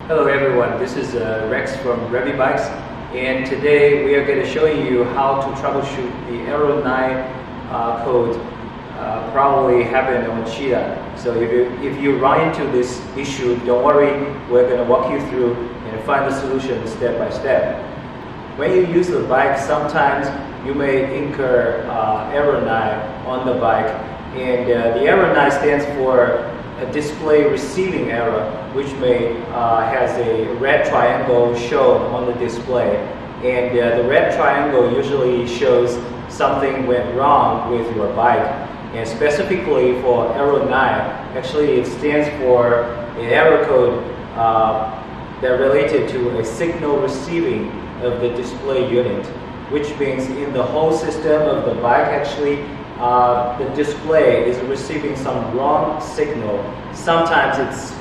Hello everyone, this is Rex from Revy Bikes, and today we are going to show you how to troubleshoot the Error 9 code probably happened on Cheetah. So if you run into this issue, don't worry, we're going to walk you through and find the solution step by step. When you use the bike, sometimes you may incur Error 9 on the bike, and the Error 9 stands for a display receiving error, which has a red triangle shown on the display, and the red triangle usually shows something went wrong with your bike. And specifically for Error 9, actually it stands for an error code that related to a signal receiving of the display unit, which means in the whole system of the bike, actually the display is receiving some wrong signal. Sometimes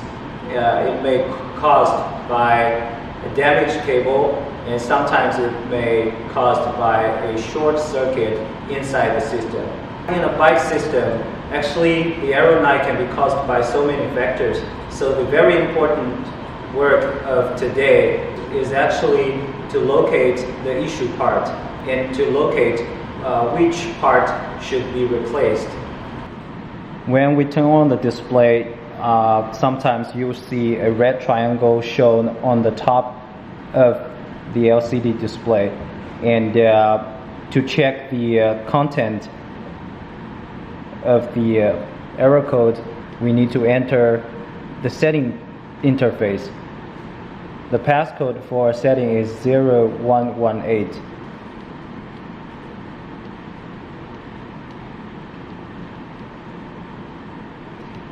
it may caused by a damaged cable, and sometimes it may caused by a short circuit inside the system. In a bike system, actually the error 9 can be caused by so many factors. So the very important work of today is actually to locate the issue part and to locate which part should be replaced. When we turn on the display, sometimes you see a red triangle shown on the top of the LCD display. And to check the content of the error code, we need to enter the setting interface. The passcode for setting is 0118.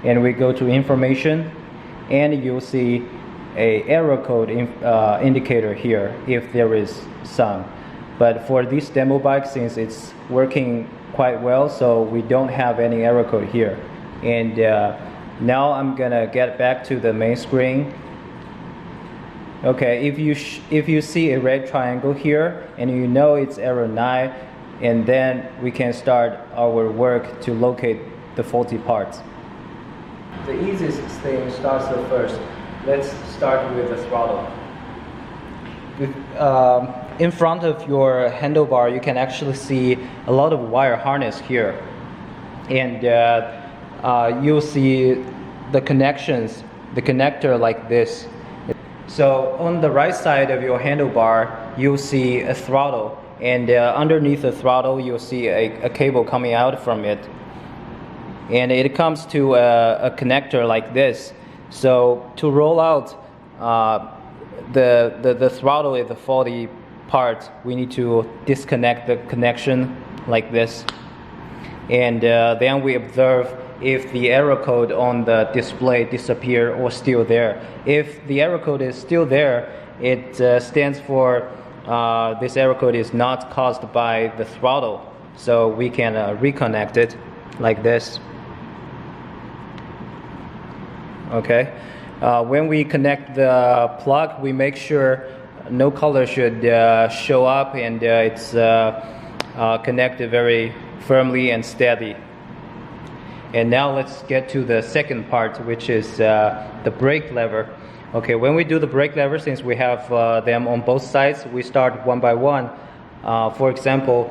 And we go to information, and you'll see a error code indicator here if there is some. But for this demo bike, since it's working quite well, so we don't have any error code here. And now I'm gonna get back to the main screen. Okay, if you see a red triangle here and you know it's error 9, and then we can start our work to locate the faulty parts. The easiest thing starts at first. Let's start with the throttle. In front of your handlebar, you can actually see a lot of wire harness here, and you'll see the connections, the connector like this. So on the right side of your handlebar, you'll see a throttle, and underneath the throttle, you'll see a cable coming out from it. And it comes to a connector like this. So to roll out the throttle is the faulty part, we need to disconnect the connection like this. And then we observe if the error code on the display disappear or still there. If the error code is still there, it stands for this error code is not caused by the throttle. So we can reconnect it like this. Okay. When we connect the plug, we make sure no color should show up, and it's connected very firmly and steady. And now let's get to the second part, which is the brake lever. Okay, when we do the brake lever, since we have them on both sides, we start one by one. For example,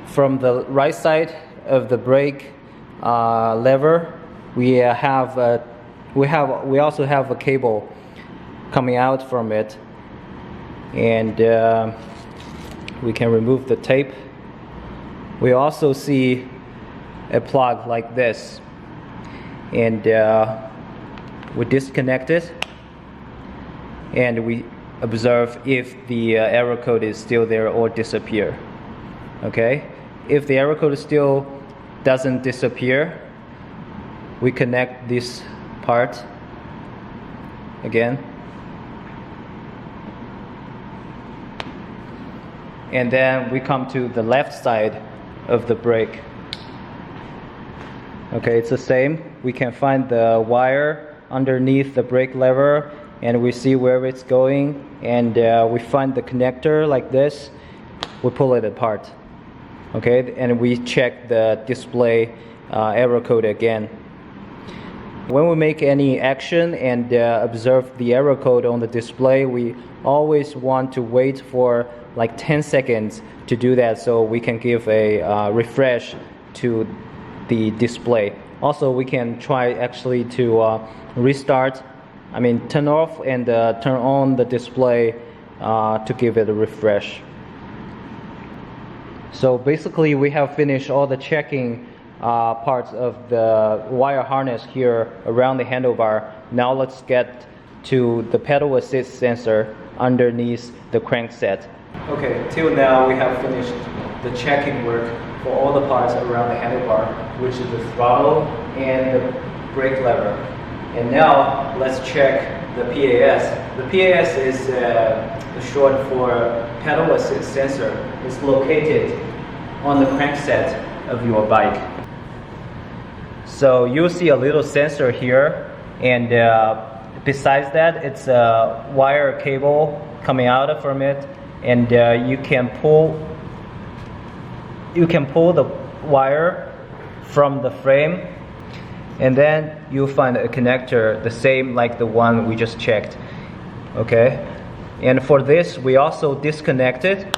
from the right side of the brake lever, we also have a cable coming out from it, and we can remove the tape. We also see a plug like this, and we disconnect it, and we observe if the error code is still there or disappear. Okay, if the error code still doesn't disappear, we connect this part again, and then we come to the left side of the brake. Okay, it's the same. We can find the wire underneath the brake lever, and we see where it's going, and we find the connector like this. We pull it apart. Okay, and we check the display error code again. When we make any action and observe the error code on the display, we always want to wait for like 10 seconds to do that, so we can give a refresh to the display. Also, we can try actually to turn off and turn on the display to give it a refresh. So basically we have finished all the checking parts of the wire harness here around the handlebar. Now let's get to the pedal assist sensor underneath the crankset. Okay, till now we have finished the checking work for all the parts around the handlebar, which is the throttle and the brake lever. And now let's check the PAS. The PAS is short for pedal assist sensor. It's located on the crankset of your bike. So you'll see a little sensor here, and besides that, it's a wire cable coming out from it, and you can pull the wire from the frame, and then you'll find a connector the same like the one we just checked. Okay, and for this we also disconnect it,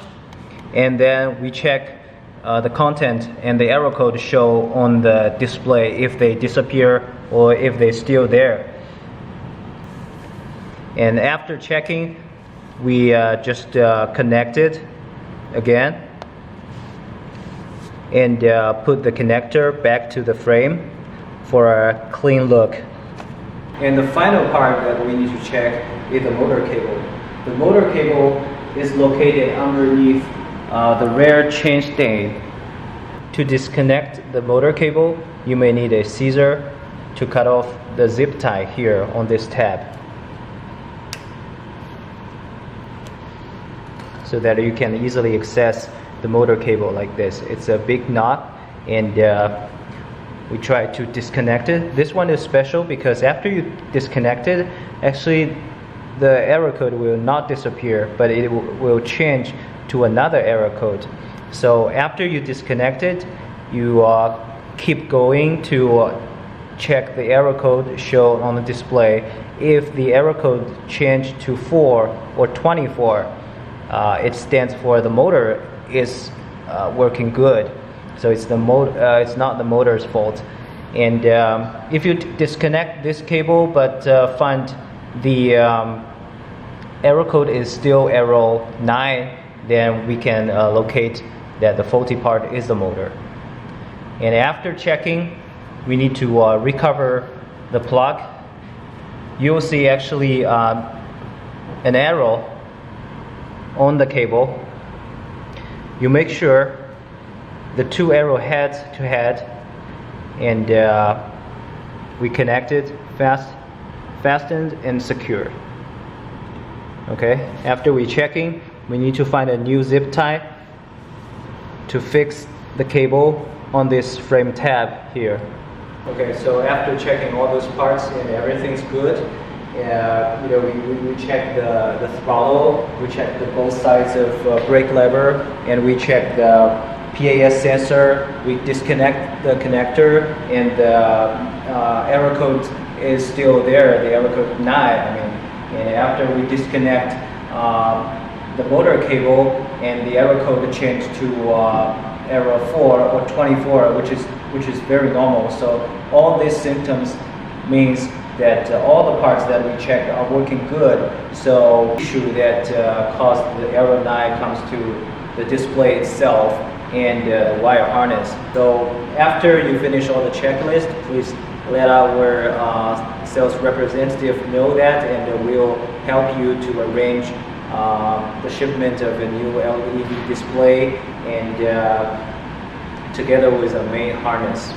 and then we check the content and the error code show on the display if they disappear or if they're still there. And after checking, we just connect it again and put the connector back to the frame for a clean look. And the final part that we need to check is the motor cable. The motor cable is located underneath the rear chainstay. To disconnect the motor cable, you may need a scissor to cut off the zip tie here on this tab, so that you can easily access the motor cable like this. It's a big knot, and we try to disconnect it. This one is special because after you disconnect it, actually the error code will not disappear, but it will change to another error code. So after you disconnect it, you keep going to check the error code shown on the display. If the error code changed to 4 or 24, it stands for the motor is working good. So it's not the motor's fault. And if you disconnect this cable but find the error code is still error 9, then we can locate that the faulty part is the motor. And after checking, we need to recover the plug. You'll see actually an arrow on the cable. You make sure the two arrow head to head, and we connect it fastened and secured. Okay, after we checking, we need to find a new zip tie to fix the cable on this frame tab here. Okay, so after checking all those parts and everything's good, we check the throttle, we check both sides of brake lever, and we check the PAS sensor. We disconnect the connector, and the error code is still there, the error code 9. And after we disconnect the motor cable, and the error code changed to error 4 or 24, which is very normal. So all these symptoms means that all the parts that we checked are working good. So the issue that caused the error 9 comes to the display itself and the wire harness. So after you finish all the checklist, please let our sales representative know that, and we'll help you to arrange the shipment of a new LED display and together with a main harness.